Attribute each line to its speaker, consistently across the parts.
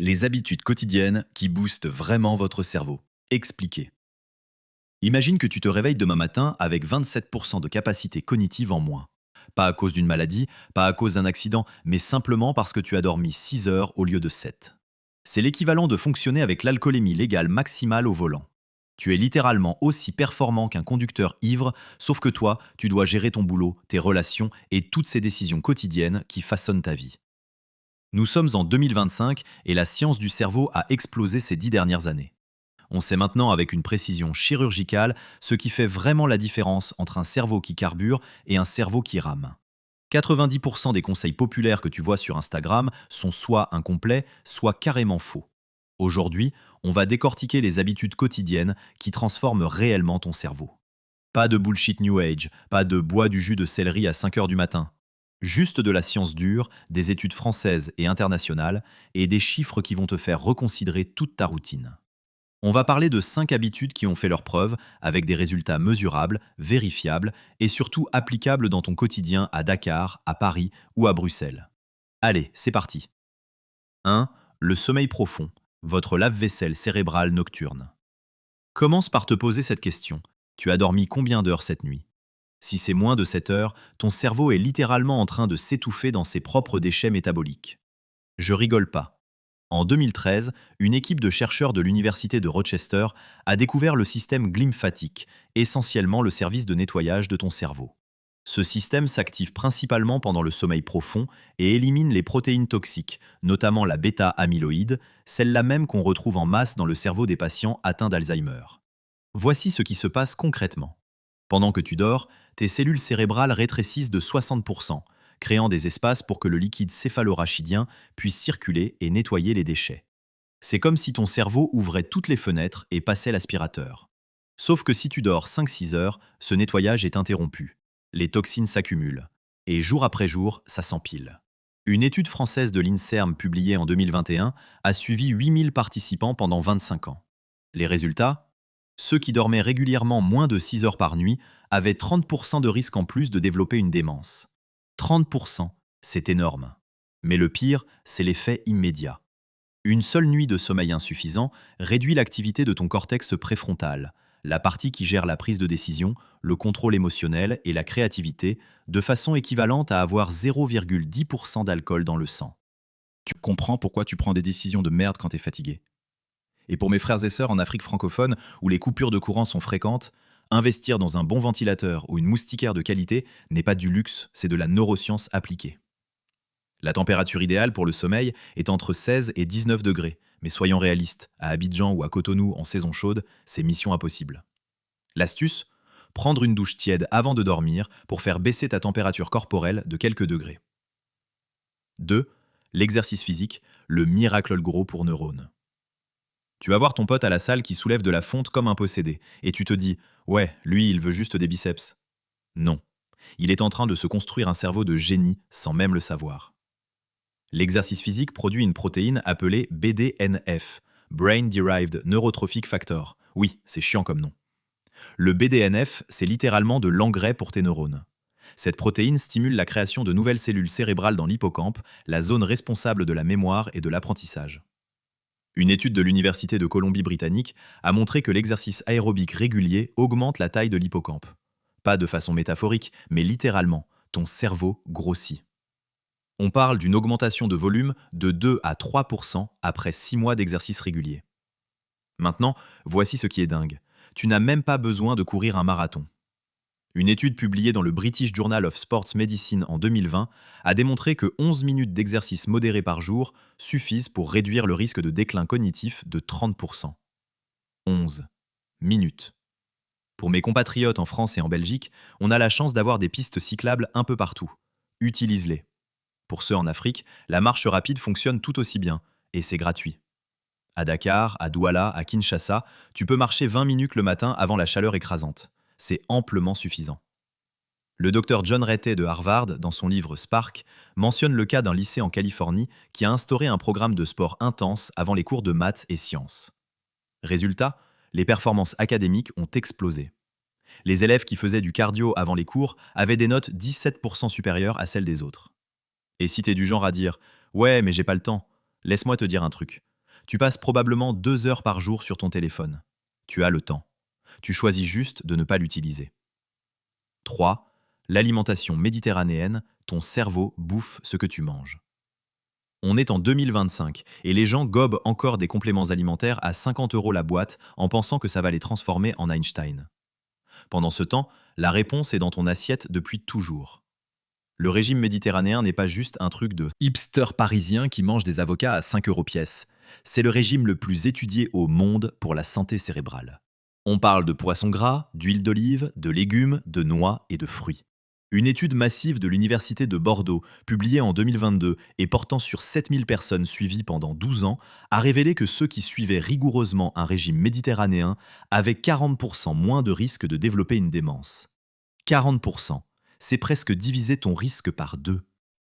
Speaker 1: Les habitudes quotidiennes qui boostent vraiment votre cerveau. Expliquez. Imagine que tu te réveilles demain matin avec 27% de capacité cognitive en moins. Pas à cause d'une maladie, pas à cause d'un accident, mais simplement parce que tu as dormi 6 heures au lieu de 7. C'est l'équivalent de fonctionner avec l'alcoolémie légale maximale au volant. Tu es littéralement aussi performant qu'un conducteur ivre, sauf que toi, tu dois gérer ton boulot, tes relations et toutes ces décisions quotidiennes qui façonnent ta vie. Nous sommes en 2025 et la science du cerveau a explosé ces 10 dernières années. On sait maintenant avec une précision chirurgicale ce qui fait vraiment la différence entre un cerveau qui carbure et un cerveau qui rame. 90% des conseils populaires que tu vois sur Instagram sont soit incomplets, soit carrément faux. Aujourd'hui, on va décortiquer les habitudes quotidiennes qui transforment réellement ton cerveau. Pas de bullshit New Age, pas de bois du jus de céleri à 5 heures du matin. Juste de la science dure, des études françaises et internationales, et des chiffres qui vont te faire reconsidérer toute ta routine. On va parler de 5 habitudes qui ont fait leurs preuves, avec des résultats mesurables, vérifiables, et surtout applicables dans ton quotidien à Dakar, à Paris ou à Bruxelles. Allez, c'est parti. 1. Le sommeil profond, votre lave-vaisselle cérébrale nocturne. Commence par te poser cette question. Tu as dormi combien d'heures cette nuit? Si c'est moins de 7 heures, ton cerveau est littéralement en train de s'étouffer dans ses propres déchets métaboliques. Je rigole pas. En 2013, une équipe de chercheurs de l'université de Rochester a découvert le système glymphatique, essentiellement le service de nettoyage de ton cerveau. Ce système s'active principalement pendant le sommeil profond et élimine les protéines toxiques, notamment la bêta-amyloïde, celle-là même qu'on retrouve en masse dans le cerveau des patients atteints d'Alzheimer. Voici ce qui se passe concrètement. Pendant que tu dors, tes cellules cérébrales rétrécissent de 60%, créant des espaces pour que le liquide céphalorachidien puisse circuler et nettoyer les déchets. C'est comme si ton cerveau ouvrait toutes les fenêtres et passait l'aspirateur. Sauf que si tu dors 5-6 heures, ce nettoyage est interrompu. Les toxines s'accumulent. Et jour après jour, ça s'empile. Une étude française de l'INSERM publiée en 2021 a suivi 8000 participants pendant 25 ans. Les résultats? Ceux qui dormaient régulièrement moins de 6 heures par nuit avaient 30% de risque en plus de développer une démence. 30%, c'est énorme. Mais le pire, c'est l'effet immédiat. Une seule nuit de sommeil insuffisant réduit l'activité de ton cortex préfrontal, la partie qui gère la prise de décision, le contrôle émotionnel et la créativité, de façon équivalente à avoir 0,10% d'alcool dans le sang.
Speaker 2: Tu comprends pourquoi tu prends des décisions de merde quand t'es fatigué. Et pour mes frères et sœurs en Afrique francophone, où les coupures de courant sont fréquentes, investir dans un bon ventilateur ou une moustiquaire de qualité n'est pas du luxe, c'est de la neuroscience appliquée. La température idéale pour le sommeil est entre 16 et 19 degrés, mais soyons réalistes, à Abidjan ou à Cotonou en saison chaude, c'est mission impossible. L'astuce? Prendre une douche tiède avant de dormir pour faire baisser ta température corporelle de quelques degrés. 2. L'exercice physique, le miracle gros pour neurones. Tu vas voir ton pote à la salle qui soulève de la fonte comme un possédé, et tu te dis ouais, lui, il veut juste des biceps. Non. Il est en train de se construire un cerveau de génie sans même le savoir. L'exercice physique produit une protéine appelée BDNF, Brain Derived Neurotrophic Factor. Oui, c'est chiant comme nom. Le BDNF, c'est littéralement de l'engrais pour tes neurones. Cette protéine stimule la création de nouvelles cellules cérébrales dans l'hippocampe, la zone responsable de la mémoire et de l'apprentissage. Une étude de l'Université de Colombie-Britannique a montré que l'exercice aérobique régulier augmente la taille de l'hippocampe. Pas de façon métaphorique, mais littéralement, ton cerveau grossit. On parle d'une augmentation de volume de 2 à 3% après 6 mois d'exercice régulier. Maintenant, voici ce qui est dingue. Tu n'as même pas besoin de courir un marathon. Une étude publiée dans le British Journal of Sports Medicine en 2020 a démontré que 11 minutes d'exercice modéré par jour suffisent pour réduire le risque de déclin cognitif de 30%. 11 minutes. Pour mes compatriotes en France et en Belgique, on a la chance d'avoir des pistes cyclables un peu partout. Utilise-les. Pour ceux en Afrique, la marche rapide fonctionne tout aussi bien, et c'est gratuit. À Dakar, à Douala, à Kinshasa, tu peux marcher 20 minutes le matin avant la chaleur écrasante. C'est amplement suffisant. Le docteur John Ratey de Harvard, dans son livre Spark, mentionne le cas d'un lycée en Californie qui a instauré un programme de sport intense avant les cours de maths et sciences. Résultat, les performances académiques ont explosé. Les élèves qui faisaient du cardio avant les cours avaient des notes 17% supérieures à celles des autres. Et si t'es du genre à dire « Ouais, mais j'ai pas le temps », laisse-moi te dire un truc. Tu passes probablement 2 heures par jour sur ton téléphone. Tu as le temps. Tu choisis juste de ne pas l'utiliser. 3. L'alimentation méditerranéenne, ton cerveau bouffe ce que tu manges. On est en 2025 et les gens gobent encore des compléments alimentaires à 50 € la boîte en pensant que ça va les transformer en Einstein. Pendant ce temps, la réponse est dans ton assiette depuis toujours. Le régime méditerranéen n'est pas juste un truc de
Speaker 1: Hipster parisien qui mange des avocats à 5 € pièce. C'est le régime le plus étudié au monde pour la santé cérébrale. On parle de poissons gras, d'huile d'olive, de légumes, de noix et de fruits. Une étude massive de l'Université de Bordeaux, publiée en 2022 et portant sur 7000 personnes suivies pendant 12 ans, a révélé que ceux qui suivaient rigoureusement un régime méditerranéen avaient 40% moins de risque de développer une démence. 40%, c'est presque diviser ton risque par 2.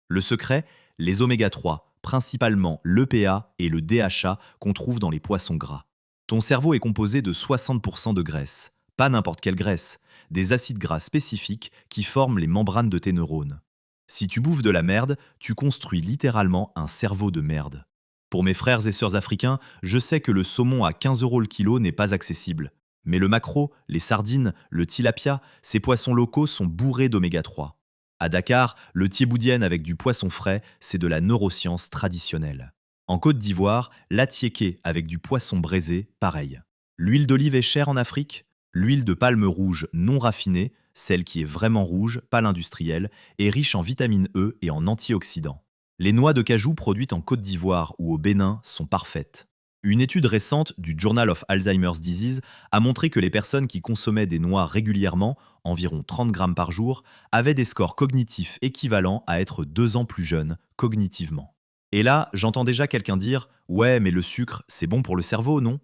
Speaker 1: Le secret, les oméga 3, principalement l'EPA et le DHA qu'on trouve dans les poissons gras. Ton cerveau est composé de 60% de graisse, pas n'importe quelle graisse, des acides gras spécifiques qui forment les membranes de tes neurones. Si tu bouffes de la merde, tu construis littéralement un cerveau de merde. Pour mes frères et sœurs africains, je sais que le saumon à 15 € le kilo n'est pas accessible. Mais le maquereau, les sardines, le tilapia, ces poissons locaux sont bourrés d'oméga 3. À Dakar, le thieboudienne avec du poisson frais, c'est de la neuroscience traditionnelle. En Côte d'Ivoire, l'atiéké avec du poisson braisé, pareil. L'huile d'olive est chère en Afrique? L'huile de palme rouge non raffinée, celle qui est vraiment rouge, pas l'industrielle, est riche en vitamine E et en antioxydants. Les noix de cajou produites en Côte d'Ivoire ou au Bénin sont parfaites. Une étude récente du Journal of Alzheimer's Disease a montré que les personnes qui consommaient des noix régulièrement, environ 30 grammes par jour, avaient des scores cognitifs équivalents à être 2 ans plus jeunes cognitivement. Et là, j'entends déjà quelqu'un dire « Ouais, mais le sucre, c'est bon pour le cerveau, non ?»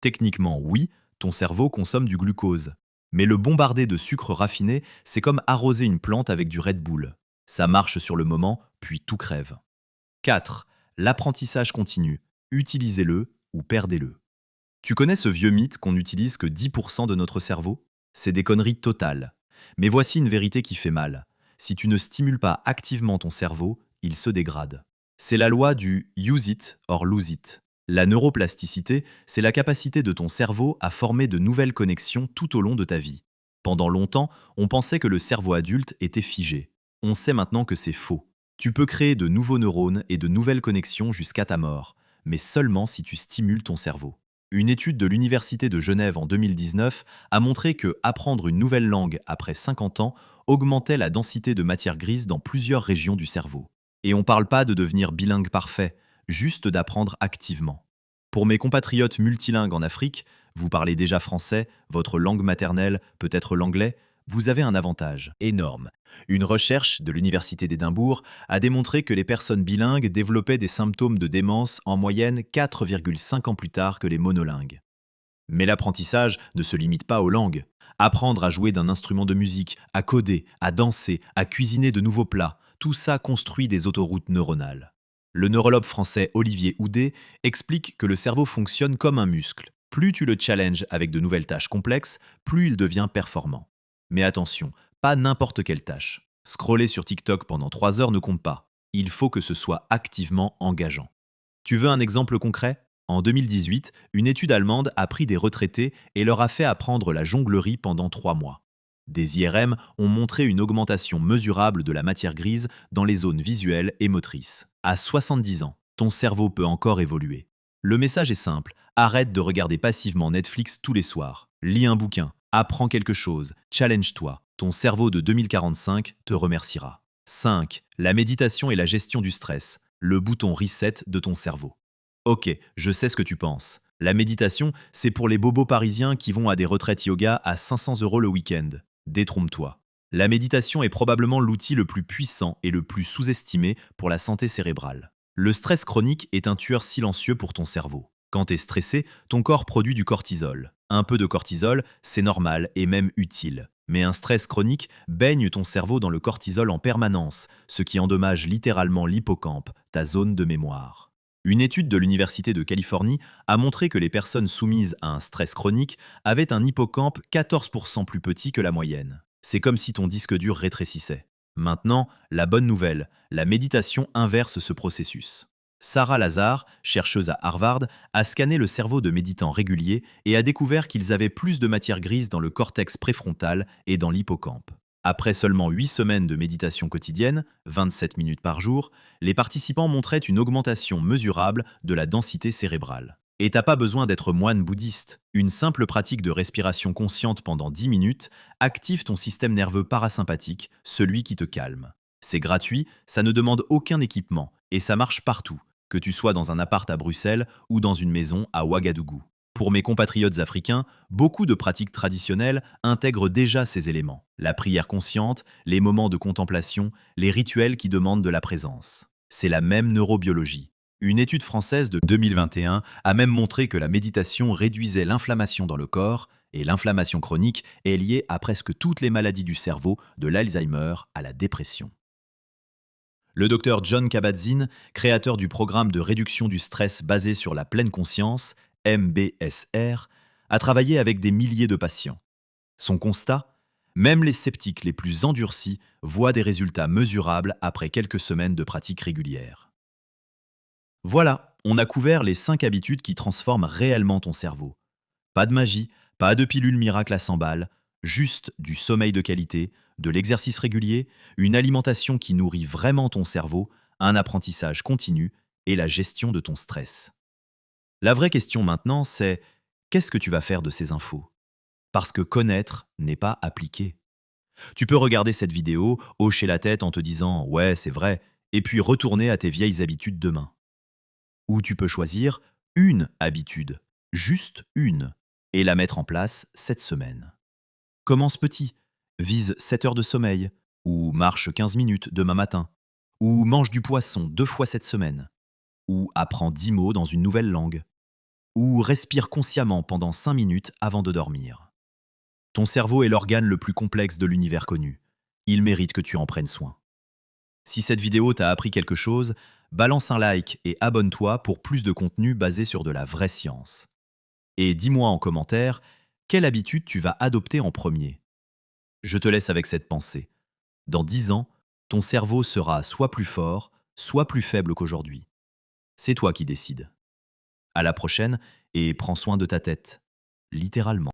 Speaker 1: Techniquement, oui, ton cerveau consomme du glucose. Mais le bombarder de sucre raffiné, c'est comme arroser une plante avec du Red Bull. Ça marche sur le moment, puis tout crève. 4. L'apprentissage continu. Utilisez-le ou perdez-le. Tu connais ce vieux mythe qu'on n'utilise que 10% de notre cerveau? C'est des conneries totales. Mais voici une vérité qui fait mal. Si tu ne stimules pas activement ton cerveau, il se dégrade. C'est la loi du use it or lose it. La neuroplasticité, c'est la capacité de ton cerveau à former de nouvelles connexions tout au long de ta vie. Pendant longtemps, on pensait que le cerveau adulte était figé. On sait maintenant que c'est faux. Tu peux créer de nouveaux neurones et de nouvelles connexions jusqu'à ta mort, mais seulement si tu stimules ton cerveau. Une étude de l'Université de Genève en 2019 a montré que apprendre une nouvelle langue après 50 ans augmentait la densité de matière grise dans plusieurs régions du cerveau. Et on ne parle pas de devenir bilingue parfait, juste d'apprendre activement. Pour mes compatriotes multilingues en Afrique, vous parlez déjà français, votre langue maternelle, peut-être l'anglais, vous avez un avantage énorme. Une recherche de l'Université d'Édimbourg a démontré que les personnes bilingues développaient des symptômes de démence en moyenne 4,5 ans plus tard que les monolingues. Mais l'apprentissage ne se limite pas aux langues. Apprendre à jouer d'un instrument de musique, à coder, à danser, à cuisiner de nouveaux plats, tout ça construit des autoroutes neuronales. Le neurologue français Olivier Houdet explique que le cerveau fonctionne comme un muscle. Plus tu le challenges avec de nouvelles tâches complexes, plus il devient performant. Mais attention, pas n'importe quelle tâche. Scroller sur TikTok pendant 3 heures ne compte pas. Il faut que ce soit activement engageant. Tu veux un exemple concret ? En 2018, une étude allemande a pris des retraités et leur a fait apprendre la jonglerie pendant 3 mois. Des IRM ont montré une augmentation mesurable de la matière grise dans les zones visuelles et motrices. À 70 ans, ton cerveau peut encore évoluer. Le message est simple, arrête de regarder passivement Netflix tous les soirs. Lis un bouquin, apprends quelque chose, challenge-toi. Ton cerveau de 2045 te remerciera. 5. La méditation et la gestion du stress. Le bouton reset de ton cerveau. Ok, je sais ce que tu penses. La méditation, c'est pour les bobos parisiens qui vont à des retraites yoga à 500 € le week-end. Détrompe-toi. La méditation est probablement l'outil le plus puissant et le plus sous-estimé pour la santé cérébrale. Le stress chronique est un tueur silencieux pour ton cerveau. Quand tu es stressé, ton corps produit du cortisol. Un peu de cortisol, c'est normal et même utile. Mais un stress chronique baigne ton cerveau dans le cortisol en permanence, ce qui endommage littéralement l'hippocampe, ta zone de mémoire. Une étude de l'Université de Californie a montré que les personnes soumises à un stress chronique avaient un hippocampe 14% plus petit que la moyenne. C'est comme si ton disque dur rétrécissait. Maintenant, la bonne nouvelle, la méditation inverse ce processus. Sarah Lazare, chercheuse à Harvard, a scanné le cerveau de méditants réguliers et a découvert qu'ils avaient plus de matière grise dans le cortex préfrontal et dans l'hippocampe. Après seulement 8 semaines de méditation quotidienne, 27 minutes par jour, les participants montraient une augmentation mesurable de la densité cérébrale. Et t'as pas besoin d'être moine bouddhiste. Une simple pratique de respiration consciente pendant 10 minutes active ton système nerveux parasympathique, celui qui te calme. C'est gratuit, ça ne demande aucun équipement, et ça marche partout, que tu sois dans un appart à Bruxelles ou dans une maison à Ouagadougou. Pour mes compatriotes africains, beaucoup de pratiques traditionnelles intègrent déjà ces éléments. La prière consciente, les moments de contemplation, les rituels qui demandent de la présence. C'est la même neurobiologie. Une étude française de 2021 a même montré que la méditation réduisait l'inflammation dans le corps, et l'inflammation chronique est liée à presque toutes les maladies du cerveau, de l'Alzheimer à la dépression. Le docteur John Kabat-Zinn, créateur du programme de réduction du stress basé sur la pleine conscience, MBSR, a travaillé avec des milliers de patients. Son constat? Même les sceptiques les plus endurcis voient des résultats mesurables après quelques semaines de pratique régulière. Voilà, on a couvert les 5 habitudes qui transforment réellement ton cerveau. Pas de magie, pas de pilule miracle à 100 balles, juste du sommeil de qualité, de l'exercice régulier, une alimentation qui nourrit vraiment ton cerveau, un apprentissage continu et la gestion de ton stress. La vraie question maintenant, c'est qu'est-ce que tu vas faire de ces infos? Parce que connaître n'est pas appliquer. Tu peux regarder cette vidéo, hocher la tête en te disant «Ouais, c'est vrai», et puis retourner à tes vieilles habitudes demain. Ou tu peux choisir une habitude, juste une, et la mettre en place cette semaine. Commence petit, vise 7 heures de sommeil, ou marche 15 minutes demain matin, ou mange du poisson 2 fois cette semaine, ou apprends 10 mots dans une nouvelle langue, ou respire consciemment pendant 5 minutes avant de dormir. Ton cerveau est l'organe le plus complexe de l'univers connu. Il mérite que tu en prennes soin. Si cette vidéo t'a appris quelque chose, balance un like et abonne-toi pour plus de contenu basé sur de la vraie science. Et dis-moi en commentaire, quelle habitude tu vas adopter en premier? Je te laisse avec cette pensée. Dans 10 ans, ton cerveau sera soit plus fort, soit plus faible qu'aujourd'hui. C'est toi qui décides. À la prochaine et prends soin de ta tête, littéralement.